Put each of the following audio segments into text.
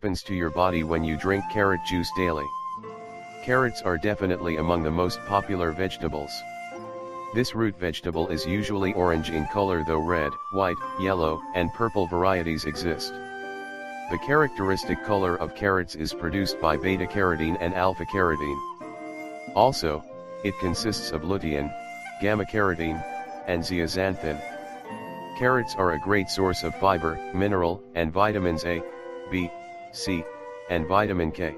Happens to your body when you drink carrot juice daily. Carrots are definitely among the most popular vegetables. This root vegetable is usually orange in color, though red, white, yellow, and purple varieties exist. The characteristic color of carrots is produced by beta-carotene and alpha-carotene. Also, it consists of lutein, gamma-carotene, and zeaxanthin. Carrots are a great source of fiber, mineral, and vitamins A, B, C, and vitamin K.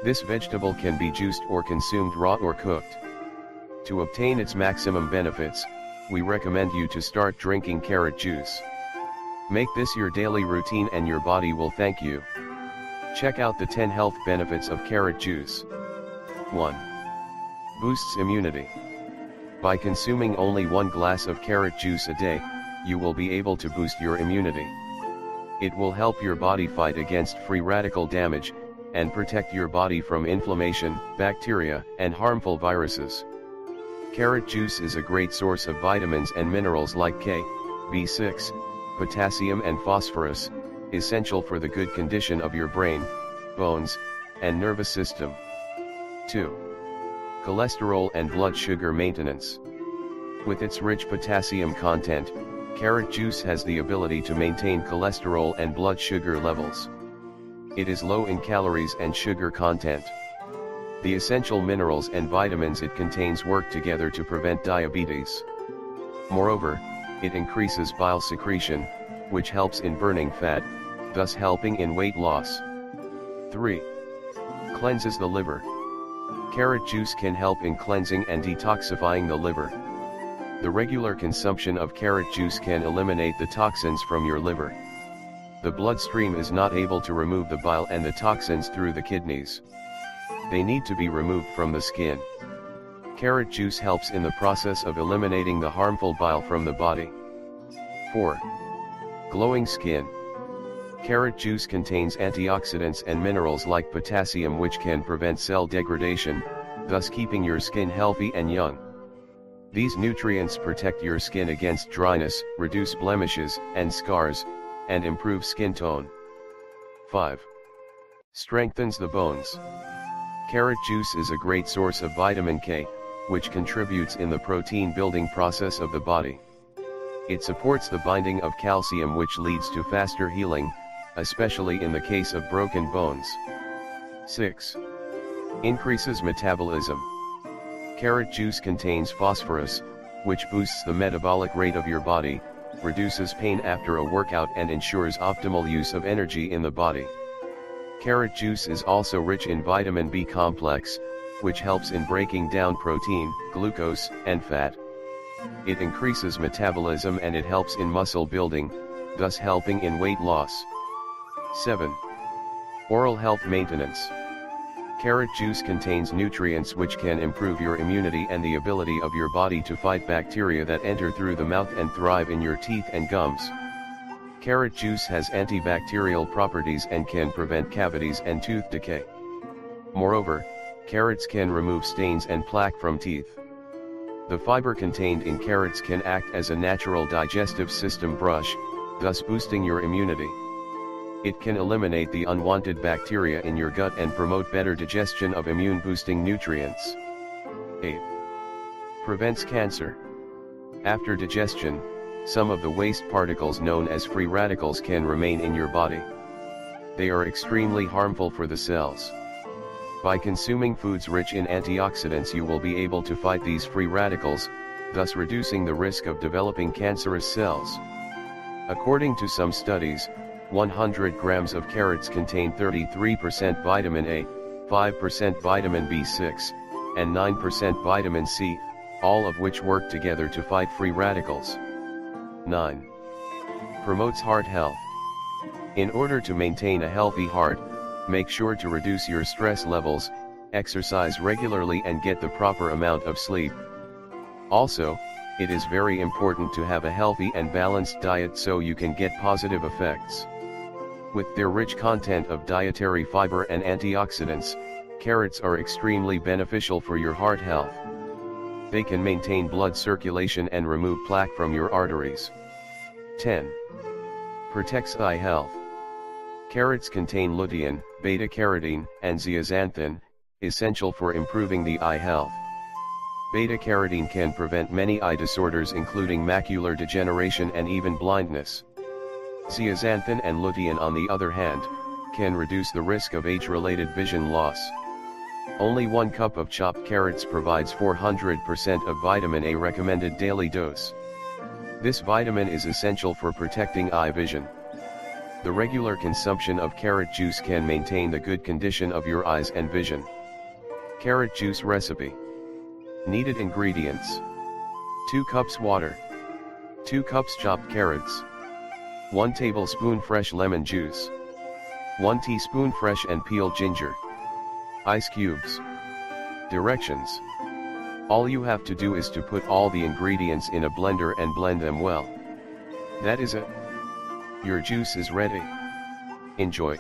This vegetable can be juiced or consumed raw or cooked. To obtain its maximum benefits, we recommend you to start drinking carrot juice. Make this your daily routine and your body will thank you. Check out the 10 health benefits of carrot juice. 1. Boosts immunity. By consuming only 1 glass of carrot juice a day, you will be able to boost your immunity. It will help your body fight against free radical damage, and protect your body from inflammation, bacteria, and harmful viruses. Carrot juice is a great source of vitamins and minerals like K, B6, potassium and phosphorus, essential for the good condition of your brain, bones, and nervous system. 2. Cholesterol and blood sugar maintenance. With its rich potassium content, carrot juice has the ability to maintain cholesterol and blood sugar levels. It is low in calories and sugar content. The essential minerals and vitamins it contains work together to prevent diabetes. Moreover, it increases bile secretion, which helps in burning fat, thus helping in weight loss. 3. Cleanses the liver. Carrot juice can help in cleansing and detoxifying the liver. The regular consumption of carrot juice can eliminate the toxins from your liver. The bloodstream is not able to remove the bile and the toxins through the kidneys. They need to be removed from the skin. Carrot juice helps in the process of eliminating the harmful bile from the body. 4. Glowing skin. Carrot juice contains antioxidants and minerals like potassium, which can prevent cell degradation, thus keeping your skin healthy and young. These nutrients protect your skin against dryness, reduce blemishes and scars, and improve skin tone. 5. Strengthens the bones. Carrot juice is a great source of vitamin K, which contributes in the protein building process of the body. It supports the binding of calcium, which leads to faster healing, especially in the case of broken bones. 6. Increases metabolism. Carrot juice contains phosphorus, which boosts the metabolic rate of your body, reduces pain after a workout, and ensures optimal use of energy in the body. Carrot juice is also rich in vitamin B complex, which helps in breaking down protein, glucose, and fat. It increases metabolism and it helps in muscle building, thus helping in weight loss. 7. Oral health maintenance. Carrot juice contains nutrients which can improve your immunity and the ability of your body to fight bacteria that enter through the mouth and thrive in your teeth and gums. Carrot juice has antibacterial properties and can prevent cavities and tooth decay. Moreover, carrots can remove stains and plaque from teeth. The fiber contained in carrots can act as a natural digestive system brush, thus boosting your immunity. It can eliminate the unwanted bacteria in your gut and promote better digestion of immune-boosting nutrients. 8. Prevents cancer. After digestion, some of the waste particles known as free radicals can remain in your body. They are extremely harmful for the cells. By consuming foods rich in antioxidants, you will be able to fight these free radicals, thus reducing the risk of developing cancerous cells. According to some studies, 100 grams of carrots contain 33% vitamin A, 5% vitamin B6, and 9% vitamin C, all of which work together to fight free radicals. 9. Promotes heart health. In order to maintain a healthy heart, make sure to reduce your stress levels, exercise regularly and get the proper amount of sleep. Also, it is very important to have a healthy and balanced diet so you can get positive effects. With their rich content of dietary fiber and antioxidants, Carrots are extremely beneficial for your heart health. They can maintain blood circulation and remove plaque from your arteries. 10. Protects eye health. Carrots contain lutein, beta-carotene, and zeaxanthin, essential for improving the eye health. Beta-carotene can prevent many eye disorders including macular degeneration and even blindness. Zeaxanthin and lutein, on the other hand, can reduce the risk of age-related vision loss. Only 1 cup of chopped carrots provides 400% of vitamin A recommended daily dose. This vitamin is essential for protecting eye vision. The regular consumption of carrot juice can maintain the good condition of your eyes and vision. Carrot juice recipe. Needed ingredients: 2 cups water, 2 cups chopped carrots, 1 tablespoon fresh lemon juice, 1 teaspoon fresh and peeled ginger, ice cubes. Directions: all you have to do is to put all the ingredients in a blender and blend them well. That is it. Your juice is ready. Enjoy.